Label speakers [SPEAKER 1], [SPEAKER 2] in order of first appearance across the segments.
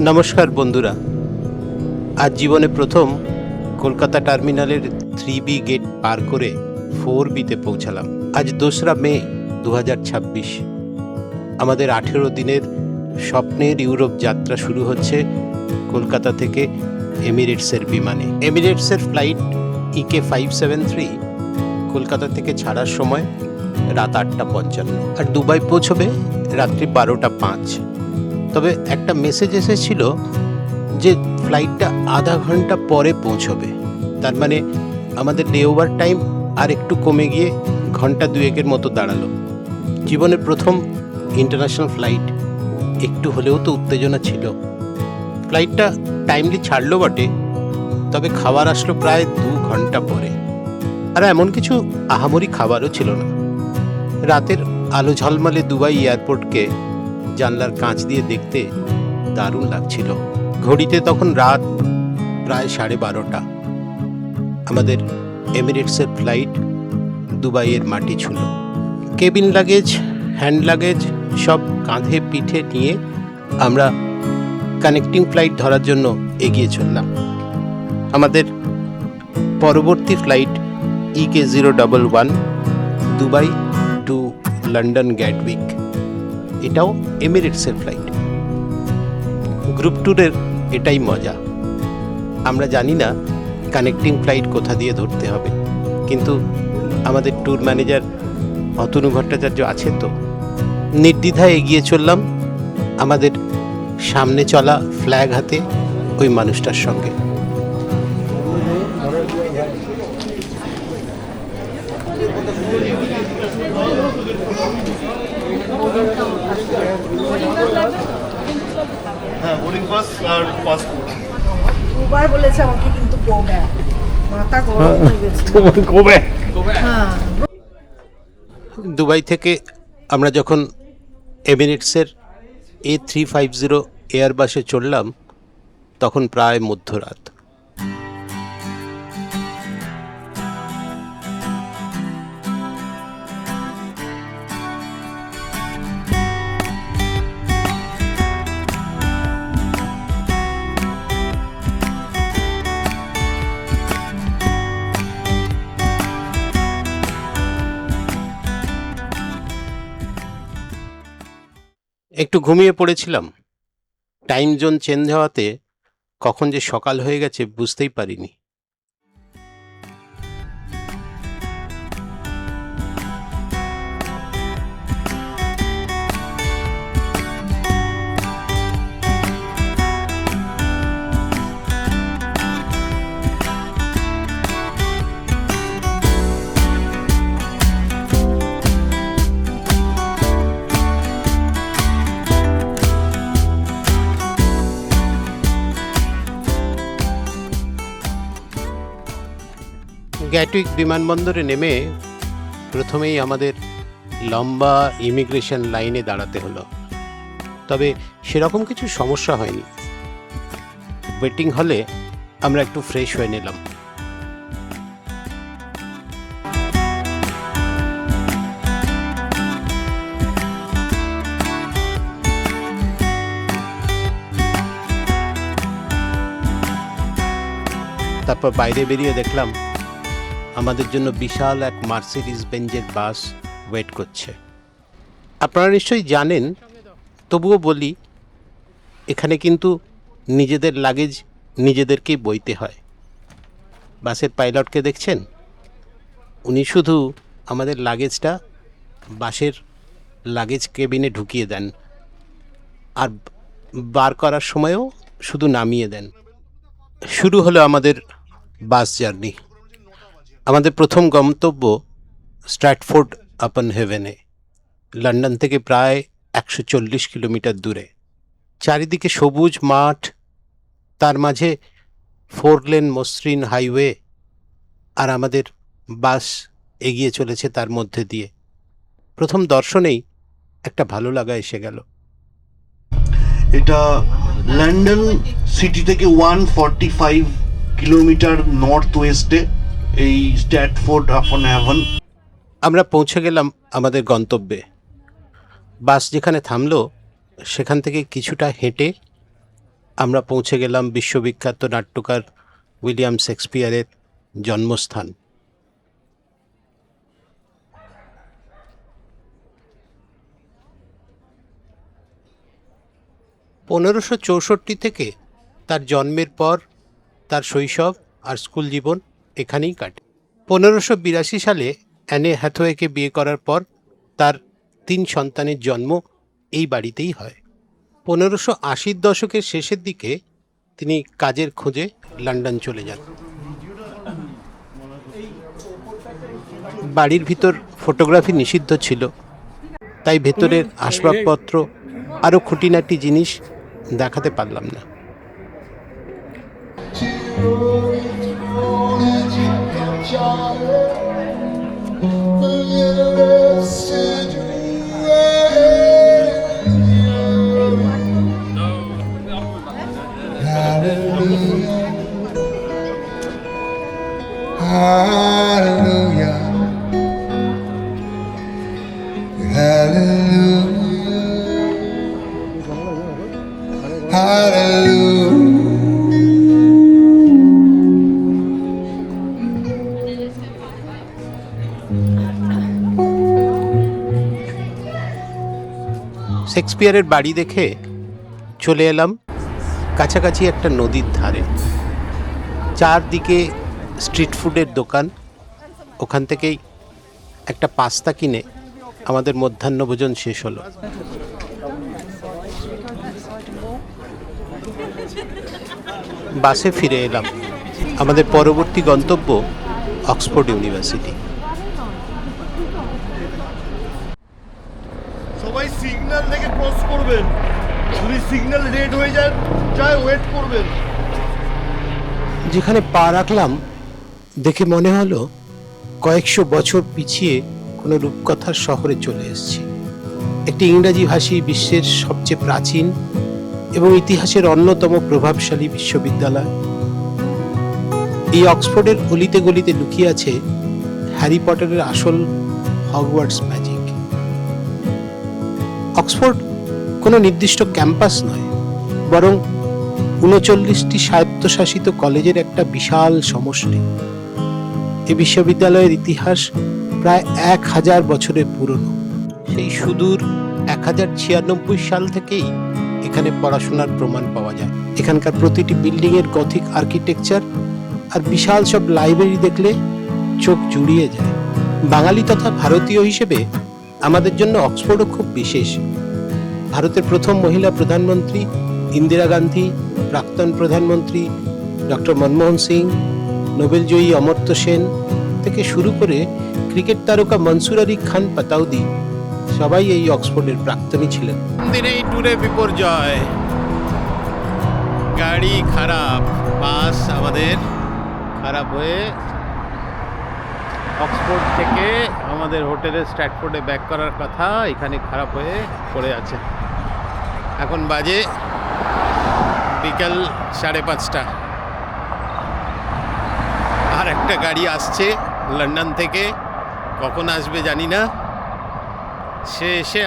[SPEAKER 1] নমস্কার বন্ধুরা, আজ জীবনে প্রথম কলকাতা টার্মিনালের 3B গেট পার করে 4Bতে পৌঁছালাম। আজ 2রা মে 2026। আমাদের 18 দিনের স্বপ্নের ইউরোপ যাত্রা শুরু হচ্ছে কলকাতা থেকে এমিরেটসের বিমানে। এমিরেটসের ফ্লাইট EK573 কলকাতা থেকে ছাড়ার সময় রাত 8:55 আর দুবাই পৌঁছবে রাত্রি 12:05। তবে একটা মেসেজ এসেছিল যে ফ্লাইটটা আধা ঘন্টা পরে পৌঁছবে, তার মানে আমাদের লে ওভার টাইম আর একটু কমে গিয়ে ঘন্টা দুয়েকের মতো দাঁড়ালো। জীবনের প্রথম ইন্টারন্যাশনাল ফ্লাইট, একটু হলেও তো উত্তেজনা ছিল। ফ্লাইটটা টাইমলি ছাড়লো বটে, তবে খাবার আসলো প্রায় 2 ঘন্টা পরে। আর এমন কিছু আহামরি খাবারও ছিল না। রাতের আলো ঝলমলে দুবাই এয়ারপোর্টকে জানলার কাঁচ দিয়ে দেখতে দারুণ লাগছিল। ঘড়িতে তখন রাত প্রায় 12:30। আমাদের এমিরেটসের ফ্লাইট দুবাইয়ের মাটি ছুঁল। কেবিন লাগেজ, হ্যান্ড লাগেজ সব কাঁধে পিঠে নিয়ে আমরা কানেক্টিং ফ্লাইট ধরার জন্য এগিয়ে চললাম। আমাদের পরবর্তী flight EK011 Dubai to London Gatwick. এটাও এমিরেটসের ফ্লাইট। গ্রুপ ট্যুরের এটাই মজা। আমরা জানি না কানেক্টিং ফ্লাইট কোথা দিয়ে ধরতে হবে, কিন্তু আমাদের ট্যুর ম্যানেজার অতনু ভট্টাচার্য আছে তো। নির্দ্বিধায় এগিয়ে চললাম আমাদের সামনে চলা ফ্ল্যাগ হাতে ওই মানুষটার সঙ্গে।
[SPEAKER 2] হ্যাঁ, বোর্ডিং পাস আর পাসপোর্ট।
[SPEAKER 3] দুবার বলেছে আমাকে, কিন্তু গো ব্যাক, মাথা গরম হয়ে গেছে। হ্যাঁ,
[SPEAKER 1] দুবাই থেকে আমরা যখন এমিরেটসের A350 এয়ারবাসে চড়লাম তখন প্রায় মধ্যরাত। একটু ঘুমিয়ে পড়েছিলাম। টাইম জোন চেঞ্জ হওয়াতে কখন যে সকাল হয়ে গেছে বুঝতেই পারিনি। গ্যাটউইক বিমানবন্দরে নেমে প্রথমেই আমাদের লম্বা ইমিগ্রেশন লাইনে দাঁড়াতে হলো। তবে সেরকম কিছু সমস্যা হয়নি। ওয়েটিং হলে আমরা একটু ফ্রেশ হয়ে নিলাম। তারপর বাইরে বেরিয়ে দেখলাম আমাদের জন্য বিশাল এক মার্সিডিজ বেঞ্জের বাস ওয়েট করছে। আপনারা নিশ্চয়ই জানেন, তবুও বলি, এখানে কিন্তু নিজেদের লাগেজ নিজেদেরকেই বইতে হয়। বাসের পাইলটকে দেখছেন, উনি শুধু আমাদের লাগেজটা বাসের লাগেজ কেবিনে ঢুকিয়ে দেন, আর বার করার সময়ও শুধু নামিয়ে দেন। শুরু হলো আমাদের বাস জার্নি। আমাদের প্রথম গন্তব্য স্ট্র্যাটফোর্ড আপন হেভেনে, লন্ডন থেকে প্রায় 140 কিলোমিটার দূরে। চারিদিকে সবুজ মাঠ, তার মাঝে 4 লেন মসৃণ হাইওয়ে, আর আমাদের বাস এগিয়ে চলেছে তার মধ্যে দিয়ে। প্রথম দর্শনেই একটা ভালো লাগা এসে গেল।
[SPEAKER 2] এটা লন্ডন সিটি থেকে 145 কিলোমিটার নর্থ ওয়েস্টে এই স্ট্র্যাটফোর্ড আপন হ্যাভন।
[SPEAKER 1] আমরা পৌঁছে গেলাম আমাদের গন্তব্যে। বাস যেখানে থামলো সেখান থেকে কিছুটা হেঁটে আমরা পৌঁছে গেলাম বিশ্ববিখ্যাত নাট্যকার উইলিয়াম শেক্সপিয়ারের জন্মস্থান। পনেরোশো চৌষট্টি থেকে তার জন্মের পর তার শৈশব আর স্কুল জীবন এখানেই কাটে। 1582 সালে অ্যানে হ্যাথওয়েকে বিয়ে করার পর তার 3 সন্তানের জন্ম এই বাড়িতেই হয়। 1580 দশকের শেষের দিকে তিনি কাজের খোঁজে লন্ডন চলে যান। বাড়ির ভিতর ফটোগ্রাফি নিষিদ্ধ ছিল, তাই ভেতরের আসবাবপত্র আরও খুঁটিনাটি জিনিস দেখাতে পারলাম না।
[SPEAKER 4] Hallelujah. Hallelujah. Hallelujah.
[SPEAKER 1] শেক্সপিয়ারের বাড়ি দেখে চলে এলাম কাছাকাছি একটা নদীর ধারে। চারদিকে স্ট্রিট ফুডের দোকান। ওখান থেকেই একটা পাস্তা কিনে আমাদের মধ্যাহ্নভোজন শেষ হলো। বাসে ফিরে এলাম। আমাদের পরবর্তী গন্তব্য অক্সফোর্ড ইউনিভার্সিটি।
[SPEAKER 2] সবাই সিগন্যাল দেখে ক্রস করবেন, যদি সিগন্যাল রেড হয়ে যায় ওয়েট করবেন।
[SPEAKER 1] যেখানে পা রাখলাম দেখে মনে হলো কয়েকশো বছর পিছিয়ে কোনো রূপকথার শহরে চলে এসেছি। একটি ইংরাজি ভাষী বিশ্বের সবচেয়ে প্রাচীন এবং ইতিহাসের অন্যতম প্রভাবশালী বিশ্ববিদ্যালয়। এই অক্সফোর্ডের অলিতে গলিতে লুকিয়ে আছে হ্যারি পটারের আসল হগওয়ার্টস ম্যাজিক। অক্সফোর্ড কোনো নির্দিষ্ট ক্যাম্পাস নয়, বরং 39টি স্বায়ত্তশাসিত কলেজের একটা বিশাল সমষ্টি। এই বিশ্ববিদ্যালয়ের ইতিহাস প্রায় 1000 বছরের পুরনো। সেই সুদূর 1096 সাল থেকেই এখানে পড়াশোনার প্রমাণ পাওয়া যায়। এখানকার প্রতিটি বিল্ডিংয়ের গথিক আর্কিটেকচার আর বিশাল সব লাইব্রেরি দেখলে চোখ জুড়িয়ে যায়। বাঙালি তথা ভারতীয় হিসেবে আমাদের জন্য অক্সফোর্ডও খুব বিশেষ। ভারতের প্রথম মহিলা প্রধানমন্ত্রী ইন্দিরা গান্ধী, প্রাক্তন প্রধানমন্ত্রী ডক্টর মনমোহন সিং, নোবেলজয়ী অমর্ত্য সেন থেকে শুরু করে ক্রিকেট তারকা মনসুর আলী খান পাতাউদি সবাই এই অক্সফোর্ডের প্রাক্তনী ছিলেন। দিনেই ট্যুরে বিপর্যয়, গাড়ি খারাপ, বাস আমাদের খারাপ হয়ে অক্সফোর্ড থেকে আমাদের হোটেলের স্ট্র্যাটফোর্ডে ব্যাক করার কথা এখানে খারাপ হয়ে পড়ে আছে। এখন বাজে বিকাল 5:30। আর একটা গাড়ি আসছে লন্ডন থেকে, কখন আসবে জানি না। সে এসে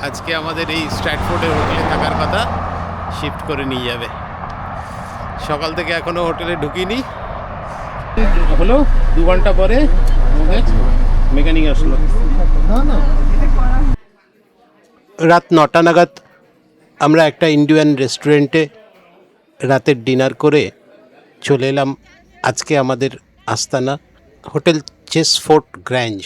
[SPEAKER 1] আজকে আমাদের এই স্ট্র্যাটফোর্ডের হোটেলে থাকার কথা শিফট করে নিয়ে যাবে। সকাল থেকে এখনও হোটেলে ঢুকিনি, হলো 2 ঘন্টা পরে আমাদের মেকানিক আসলো। রাত 9টা নাগাদ আমরা একটা ইন্ডিয়ান রেস্টুরেন্টে রাতের ডিনার করে চলে এলাম আজকে আমাদের আস্তানা হোটেল চেসফোর্ট গ্র্যাঞ্জ।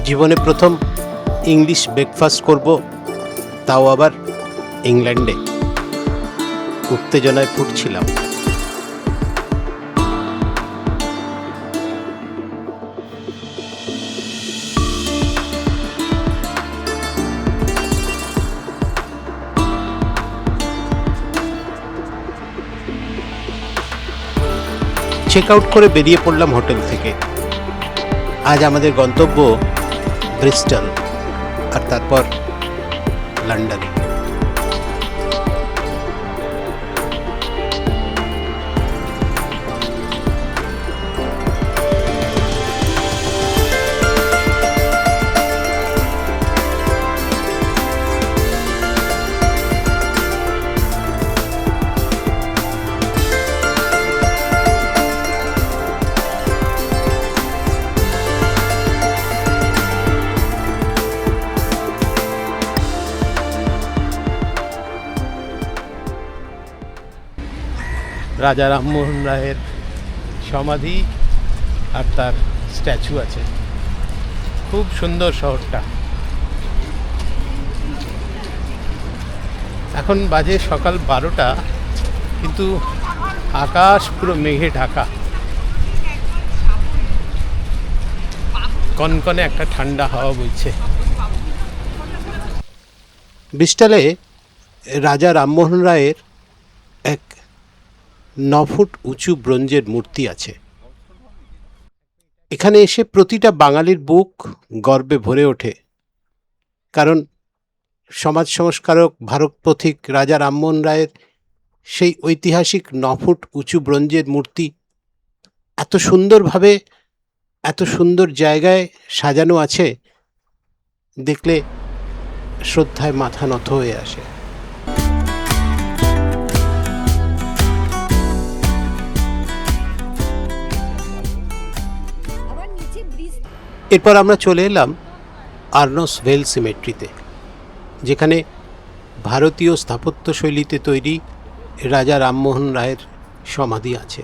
[SPEAKER 1] জীবনে প্রথম ইংলিশ ব্রেকফাস্ট করব, তাও আবার ইংল্যান্ডে। উত্তেজনায় ফুটছিলাম। চেক আউট করে বেরিয়ে পড়লাম হোটেল থেকে। আজ আমাদের গন্তব্য ব্রিস্টল আর তারপর লন্ডনে। রাজা রামমোহন রায়ের সমাধি আর তার স্ট্যাচু আছে। খুব সুন্দর শহরটা। এখন বাজে সকাল 12টা, কিন্তু আকাশ পুরো মেঘে ঢাকা। কনকনে একটা ঠান্ডা হাওয়া বইছে। ব্রিস্টলে রাজা রামমোহন রায়ের এক 9 ফুট উঁচু ব্রোঞ্জের মূর্তি আছে। এখানে এসে প্রতিটা বাঙালির বুক গর্বে ভরে ওঠে, কারণ সমাজ সংস্কারক, ভারত পথিক রাজা রামমোহন রায়ের সেই ঐতিহাসিক 9 ফুট উঁচু ব্রোঞ্জের মূর্তি এত সুন্দরভাবে, এত সুন্দর জায়গায় সাজানো আছে, দেখলে শ্রদ্ধায় মাথা নত হয়ে আসে। এরপর আমরা চলে এলাম আর্নস ভেল সিমেট্রিতে, যেখানে ভারতীয় স্থাপত্য শৈলীতে তৈরি রাজা রামমোহন রায়ের সমাধি আছে।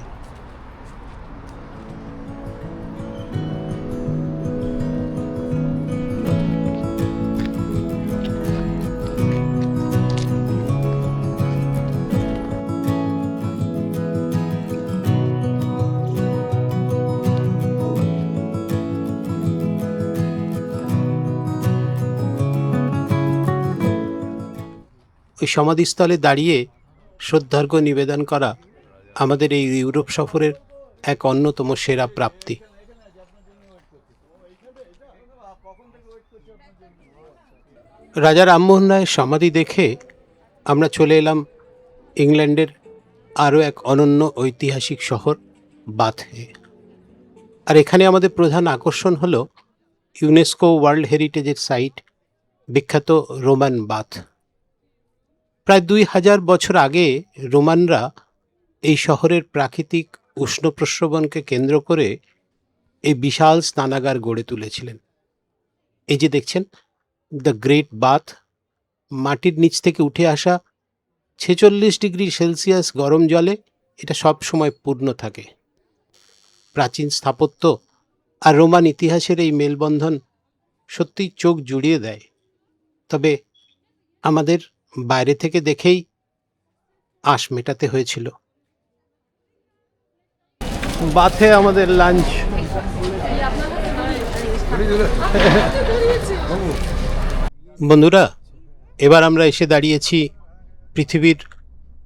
[SPEAKER 1] ওই সমাধিস্থলে দাঁড়িয়ে শ্রদ্ধার্ঘ্য নিবেদন করা আমাদের এই ইউরোপ সফরের এক অন্যতম সেরা প্রাপ্তি। রাজা রামমোহন রায়ের সমাধি দেখে আমরা চলে এলাম ইংল্যান্ডের আরও এক অনন্য ঐতিহাসিক শহর বাথে। আর এখানে আমাদের প্রধান আকর্ষণ হলো ইউনেস্কো ওয়ার্ল্ড হেরিটেজের সাইট বিখ্যাত রোমান বাথ। প্রায় 2000 বছর আগে রোমানরা এই শহরের প্রাকৃতিক উষ্ণ প্রস্রবণকে কেন্দ্র করে এই বিশাল স্নানাগার গড়ে তুলেছিলেন। এই যে দেখছেন দ্য গ্রেট বাথ, মাটির নিচ থেকে উঠে আসা 46 ডিগ্রি সেলসিয়াস গরম জলে এটা সব সময় পূর্ণ থাকে। প্রাচীন স্থাপত্য আর রোমান ইতিহাসের এই মেলবন্ধন সত্যিই চোখ জুড়িয়ে দেয়। তবে আমাদের বাইরে থেকে দেখেই আশ মেটাতে হয়েছিল। বাথে আমাদের লাঞ্চ। বন্ধুরা, এবার আমরা এসে দাঁড়িয়েছি পৃথিবীর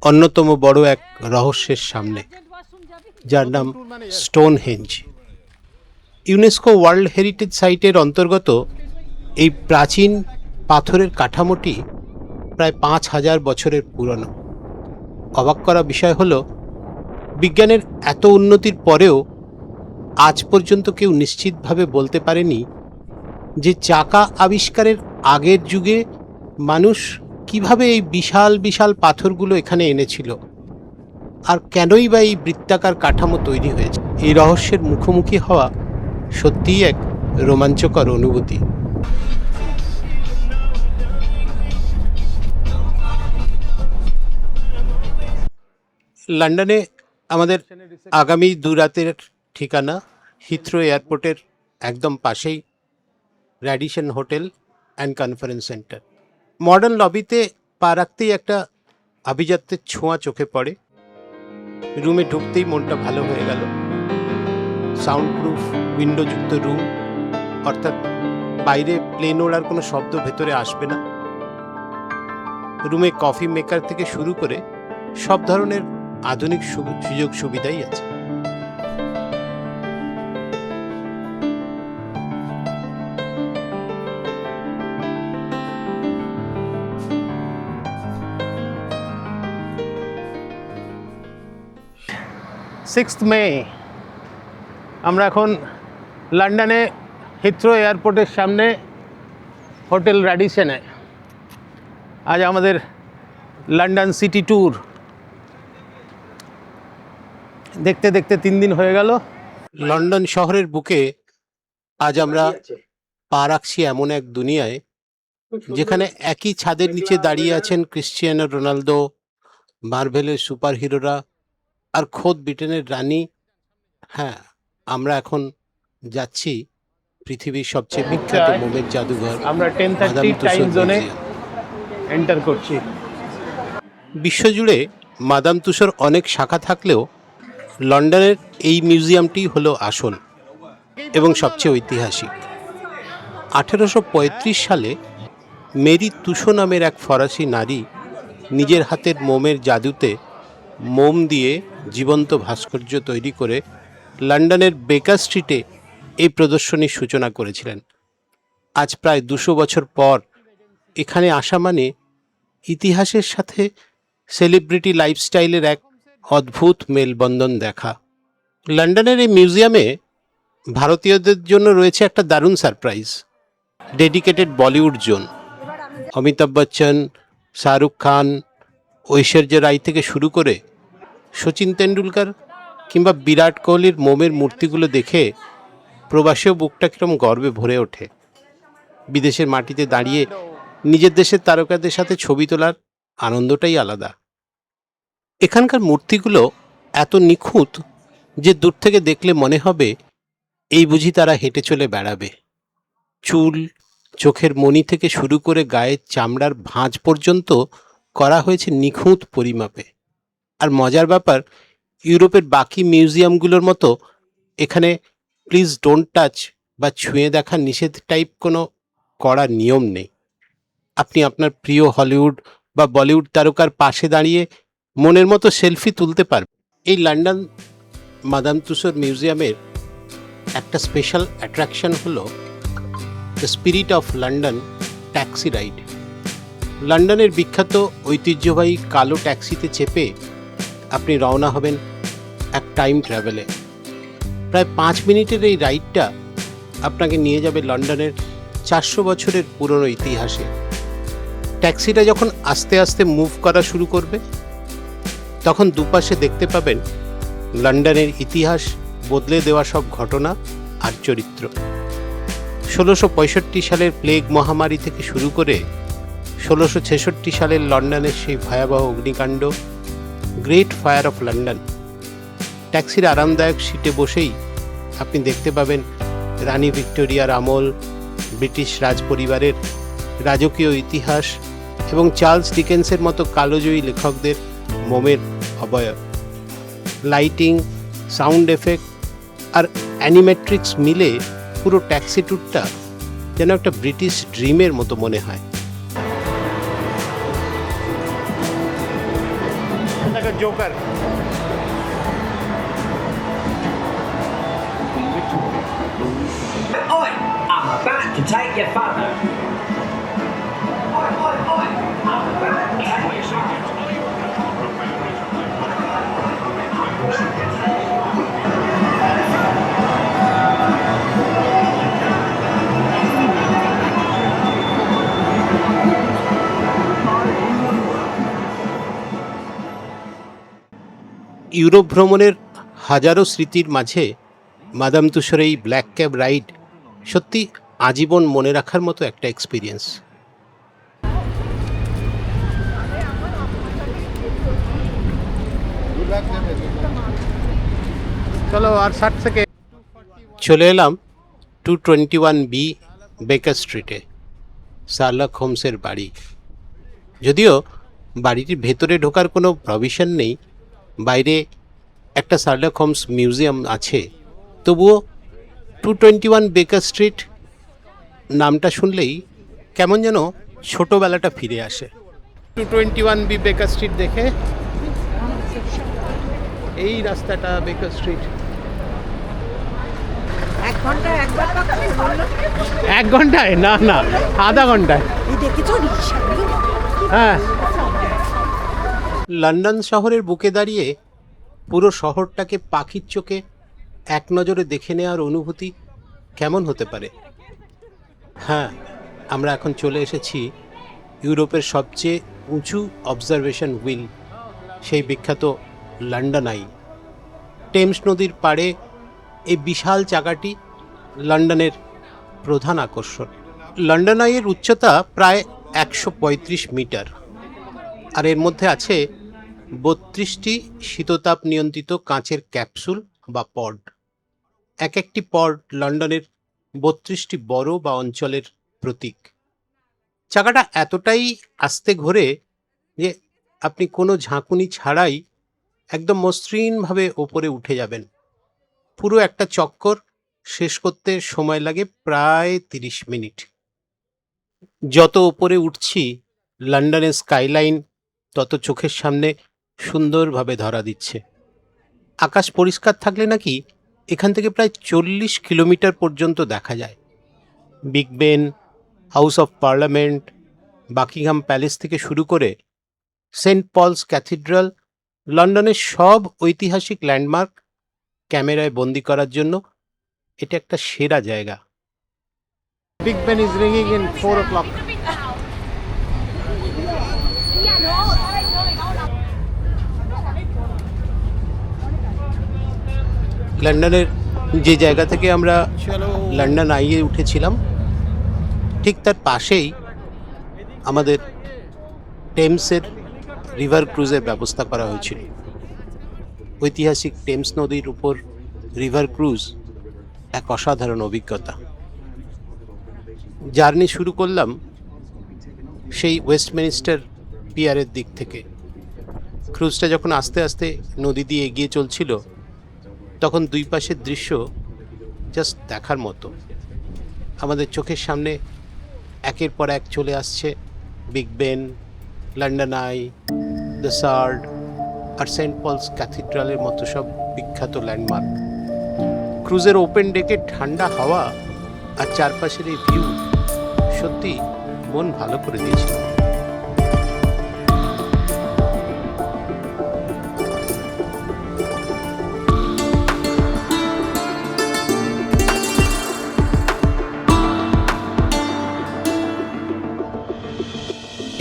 [SPEAKER 1] অন্যতম বড় এক রহস্যের সামনে, যার নাম স্টোনহেঞ্জ। ইউনেস্কো ওয়ার্ল্ড হেরিটেজ সাইটের অন্তর্গত এই প্রাচীন পাথরের কাঠামোটি প্রায় 5000 বছরের পুরনো। অবাক করা বিষয় হলো, বিজ্ঞানের এত উন্নতির পরেও আজ পর্যন্ত কেউ নিশ্চিতভাবে বলতে পারেনি যে চাকা আবিষ্কারের আগের যুগে মানুষ কিভাবে এই বিশাল বিশাল পাথরগুলো এখানে এনেছিল, আর কেনই বা এই বৃত্তাকার কাঠামো তৈরি হয়েছে। এই রহস্যের মুখোমুখি হওয়া সত্যিই এক রোমাঞ্চকর অনুভূতি। লন্ডনে আমাদের আগামী 2 রাতের ঠিকানা হিথ্রো এয়ারপোর্টের একদম পাশেই Radisson hotel and conference centre. Modern লবিতে পা রাখতেই একটা আভিজাত্যের ছোঁয়া চোখে পড়ে। রুমে ঢুকতেই মনটা ভালো হয়ে গেল। সাউন্ড প্রুফ উইন্ডোযুক্ত রুম, অর্থাৎ বাইরে প্লেন ওড়ার কোনো শব্দ ভেতরে আসবে না। রুমে কফি মেকার থেকে শুরু করে সব ধরনের আধুনিক সুযোগ সুবিধাই আছে। মে আমরা এখন লন্ডনে হিথ্রো এয়ারপোর্টের সামনে হোটেল র্যাডিসনে। আজ আমাদের লন্ডন সিটি ট্যুর দেখতে দেখতে 3 দিন হয়ে গেল। লন্ডন শহরের বুকে আজ আমরা পা রাখছি এমন এক দুনিয়ায় যেখানে একই ছাদের নিচে দাঁড়িয়ে আছেন ক্রিশ্চিয়ানো রোনালদো, মার্ভেলের সুপার হিরোরা, আর খোদ ব্রিটেনের রানী। হ্যাঁ, আমরা এখন যাচ্ছি পৃথিবীর সবচেয়ে বিখ্যাত মোমের জাদুঘর
[SPEAKER 5] আমরা 10:30
[SPEAKER 1] মাদাম তুসোর
[SPEAKER 5] টাইম জোনে
[SPEAKER 1] মিউজিয়াম।
[SPEAKER 5] এন্টার করছি।
[SPEAKER 1] বিশ্বজুড়ে মাদাম তুসোর অনেক শাখা থাকলেও লন্ডনের এই মিউজিয়ামটি হলো আসল এবং সবচেয়ে ঐতিহাসিক। 1835 সালে মেরি তুসো নামের এক ফরাসি নারী নিজের হাতের মোমের জাদুতে মোম দিয়ে জীবন্ত ভাস্কর্য তৈরি করে লন্ডনের বেকার স্ট্রিটে এই প্রদর্শনীর সূচনা করেছিলেন। আজ প্রায় 200 বছর পর এখানে আসা মানে ইতিহাসের সাথে সেলিব্রিটি লাইফস্টাইলের এক অদ্ভুত মেলবন্ধন দেখা। লন্ডনের এই মিউজিয়ামে ভারতীয়দের জন্য রয়েছে একটা দারুণ surprise, dedicated Bollywood zone. Amitabh Bachchan, Shahrukh Khan, Aishwarya Rai থেকে শুরু করে সচিন তেন্ডুলকর কিংবা বিরাট কোহলির মোমের মূর্তিগুলো দেখে প্রবাসীও বুকটা কিরম গর্বে ভরে ওঠে। বিদেশের মাটিতে দাঁড়িয়ে নিজের দেশের তারকাদের সাথে ছবি তোলার আনন্দটাই আলাদা। এখানকার মূর্তিগুলো এত নিখুঁত যে দূর থেকে দেখলে মনে হবে এই বুঝি তারা হেঁটে চলে বেড়াবে। চুল, চোখের মণি থেকে শুরু করে গায়ের চামড়ার ভাঁজ পর্যন্ত করা হয়েছে নিখুঁত পরিমাপে। আর মজার ব্যাপার, ইউরোপের বাকি মিউজিয়ামগুলোর মতো এখানে প্লিজ ডোন্ট টাচ বা ছুঁয়ে দেখা নিষেধ টাইপ কোনো কড়া নিয়ম নেই। আপনি আপনার প্রিয় হলিউড বা বলিউড তারকার পাশে দাঁড়িয়ে মনের মতো সেলফি তুলতে পারবেন। এই লন্ডন মাদাম তুসোর মিউজিয়ামের একটা স্পেশাল অ্যাট্রাকশন হলো the spirit of London taxi ride. লন্ডনের বিখ্যাত ঐতিহ্যবাহী কালো ট্যাক্সিতে চেপে আপনি রওনা হবেন এক টাইম ট্রাভেলে। প্রায় 5 মিনিটের এই রাইডটা আপনাকে নিয়ে যাবে লন্ডনের 400 বছরের পুরনো ইতিহাসে। ট্যাক্সিটা যখন আস্তে আস্তে মুভ করা শুরু করবে তখন দুপাশে দেখতে পাবেন লন্ডনের ইতিহাস বদলে দেওয়া সব ঘটনা আর চরিত্র। 1665 সালের প্লেগ মহামারী থেকে শুরু করে 1666 সালের লন্ডনের সেই ভয়াবহ অগ্নিকাণ্ড, গ্রেট ফায়ার অফ লন্ডন। ট্যাক্সির আরামদায়ক সিটে বসেই আপনি দেখতে পাবেন রানী ভিক্টোরিয়ার আমল, ব্রিটিশ রাজ পরিবারের রাজকীয় ইতিহাস এবং চার্লস ডিকেন্সের মতো কালোজয়ী লেখকদের মোমের অবয়ব। লাইটিং, সাউন্ড এফেক্ট আর অ্যানিমেট্রিক্স মিলে পুরো ট্যাক্সি ট্যুরটা যেন একটা ব্রিটিশ ড্রিমের মতো মনে হয়।
[SPEAKER 5] Joker
[SPEAKER 6] Oi! I'm about to take your father. Oi, oi, oi! I'm about to take your father.
[SPEAKER 1] Europe ভ্রমণের হাজারো স্মৃতির মাঝে মাদাম তুসোর এই ব্ল্যাক ক্যাব রাইড সত্যি আজীবন মনে রাখার মতো একটা এক্সপিরিয়েন্স। চলো আর 60 সেকেন্ড। চলে এলাম 221B বেকার স্ট্রিটে, শার্লক হোমসের বাড়ি। যদিও বাড়িটির ভেতরে ঢোকার কোনো প্রভিশন নেই, বাইরে একটা শার্লক হোমস মিউজিয়াম আছে, তবুও 221 বেকার স্ট্রিট নামটা শুনলেই কেমন যেন ছোটোবেলাটা ফিরে আসে। 221B বেকার স্ট্রিট দেখে এই রাস্তাটা বেকার স্ট্রিট।
[SPEAKER 3] 1 ঘন্টায় একবার পাকাবে বললো।
[SPEAKER 1] 1 ঘন্টায়? না না, আধা ঘন্টায়।
[SPEAKER 3] এই দেখেছো রিকশা?
[SPEAKER 1] হ্যাঁ, লন্ডন শহরের বুকে দাঁড়িয়ে পুরো শহরটাকে পাখির চোখে এক নজরে দেখে নেওয়ার অনুভূতি কেমন হতে পারে। হ্যাঁ, আমরা এখন চলে এসেছি ইউরোপের সবচেয়ে উঁচু অবজারভেশন হুইল, সেই বিখ্যাত লন্ডন আই। টেমস নদীর পাড়ে এই বিশাল চাকাটি লন্ডনের প্রধান আকর্ষণ। লন্ডন আইয়ের উচ্চতা প্রায় 135 মিটার, আর এর মধ্যে আছে 32টি শীততাপ নিয়ন্ত্রিত কাঁচের ক্যাপসুল বা পড। এক একটি পড লন্ডনের 32টি বড় বা অঞ্চলের প্রতীক। চাকাটা এতটাই আস্তে ঘোরে যে আপনি কোনো ঝাঁকুনি ছাড়াই একদম মসৃণভাবে ওপরে উঠে যাবেন। পুরো একটা চক্কর শেষ করতে সময় লাগে প্রায় 30 মিনিট। যত ওপরে উঠছি লন্ডনের স্কাইলাইন তত চোখের সামনে সুন্দরভাবে ধরা দিচ্ছে। আকাশ পরিষ্কার থাকলে নাকি এখান থেকে প্রায় 40 কিলোমিটার পর্যন্ত দেখা যায়। Big Ben, house of parliament, Buckingham palace থেকে শুরু করে সেন্ট পলস ক্যাথিড্রাল, লন্ডনের সব ঐতিহাসিক ল্যান্ডমার্ক ক্যামেরায় বন্দি করার জন্য এটা একটা সেরা জায়গা। বিগ বেন ইজ রিংিং ইন 4 o'clock. লন্ডনের যে জায়গা থেকে আমরা লন্ডন আইয়ে উঠেছিলাম ঠিক তার পাশেই আমাদের টেমসের রিভার ক্রুজের ব্যবস্থা করা হয়েছিল। ঐতিহাসিক টেমস নদীর উপর রিভার ক্রুজ এক অসাধারণ অভিজ্ঞতা। জার্নি শুরু করলাম সেই ওয়েস্টমিনিস্টার পিয়ারের দিক থেকে। ক্রুজটা যখন আস্তে আস্তে নদী দিয়ে এগিয়ে চলছিল তখন দুই পাশের দৃশ্য জাস্ট দেখার মতো। আমাদের চোখের সামনে একের পর এক চলে আসছে Big Ben, London Eye, the Shard আর সেন্ট পলস ক্যাথিড্রালের মতো সব বিখ্যাত ল্যান্ডমার্ক। ক্রুজের ওপেন ডেকে ঠান্ডা হাওয়া আর চারপাশের এই ভিউ সত্যি মন ভালো করে দিয়েছিল।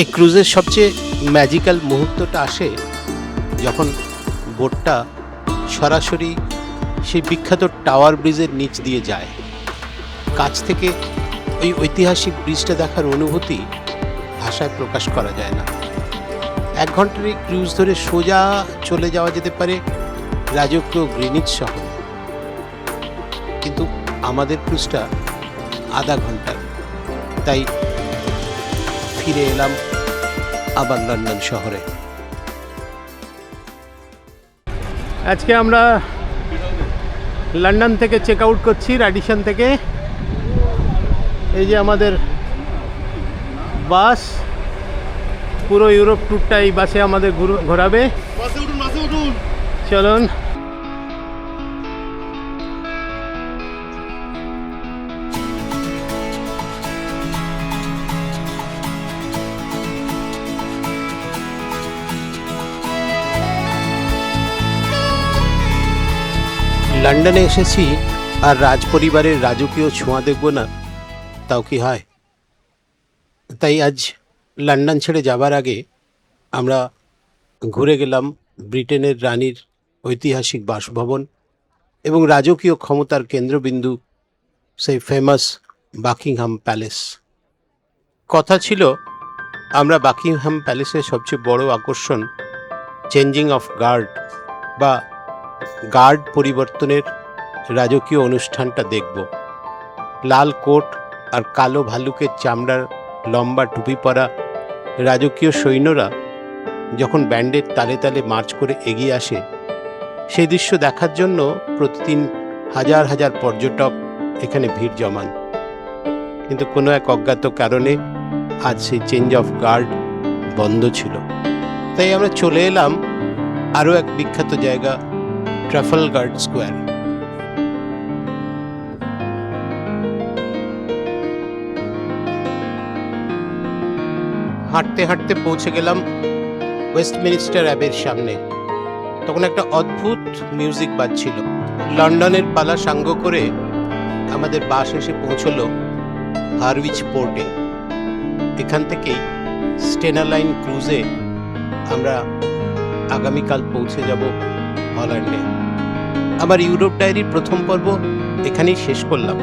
[SPEAKER 1] এই ক্রুজের সবচেয়ে ম্যাজিক্যাল মুহূর্তটা আসে যখন বোটটা সরাসরি সেই বিখ্যাত টাওয়ার ব্রিজের নিচ দিয়ে যায়। কাছ থেকে ওই ঐতিহাসিক ব্রিজটা দেখার অনুভূতি ভাষায় প্রকাশ করা যায় না। 1 ঘন্টার এই ক্রুজ ধরে সোজা চলে যাওয়া যেতে পারে রাজকীয় গ্রিনিচ শহর, কিন্তু আমাদের ক্রুজটা আধা ঘন্টার। তাই ফিরে এলাম আবার লন্ডন শহরে। আজকে আমরা লন্ডন থেকে চেক আউট করছি, র্যাডিসন থেকে। এই যে আমাদের বাস, পুরো ইউরোপ ট্যুরটা এই বাসে আমাদের ঘোরাবে।
[SPEAKER 2] বাসে উঠুন।
[SPEAKER 1] চলুন। লন্ডনে এসেছি আর রাজপরিবারের রাজকীয় ছোঁয়া দেখব না, তাও কি হয়? তাই আজ লন্ডন ছেড়ে যাবার আগে আমরা ঘুরে গেলাম ব্রিটেনের রানীর ঐতিহাসিক বাসভবন এবং রাজকীয় ক্ষমতার কেন্দ্রবিন্দু সেই ফেমাস বাকিংহাম প্যালেস। কথা ছিল আমরা বাকিংহাম প্যালেসের সবচেয়ে বড় আকর্ষণ চেঞ্জিং অফ গার্ড বা গার্ড পরিবর্তনের রাজকীয় অনুষ্ঠানটা দেখব। লাল কোট আর কালো ভালুকের চামড়ার লম্বা টুপি পরা রাজকীয় সৈন্যরা যখন ব্যান্ডের তালে তালে মার্চ করে এগিয়ে আসে, সেই দৃশ্য দেখার জন্য প্রতিদিন হাজার হাজার পর্যটক এখানে ভিড় জমান। কিন্তু কোনো এক অজ্ঞাত কারণে আজ সেই চেঞ্জ অফ গার্ড বন্ধ ছিল। তাই আমরা চলে এলাম আরও এক বিখ্যাত জায়গা, ট্রাফালগার স্কোয়ার। হাঁটতে হাঁটতে পৌঁছে গেলাম ওয়েস্টমিনিস্টার অ্যাবের সামনে। তখন একটা অদ্ভুত মিউজিক বাজছিল। লন্ডনের পালা সাঙ্গ করে আমাদের বাস এসে পৌঁছলো হারউইচ পোর্টে। এখান থেকেই স্টেনা লাইন ক্রুজে আমরা আগামীকাল পৌঁছে যাব হল্যান্ডে। আমার ইউরোপ ডায়েরির প্রথম পর্ব এখানেই শেষ করলাম।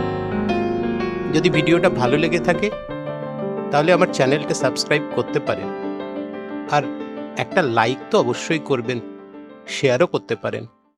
[SPEAKER 1] যদি ভিডিওটা ভালো লেগে থাকে তাহলে আমার চ্যানেলটা সাবস্ক্রাইব করতে পারেন। আর একটা লাইক তো অবশ্যই করবেন, শেয়ারও করতে পারেন।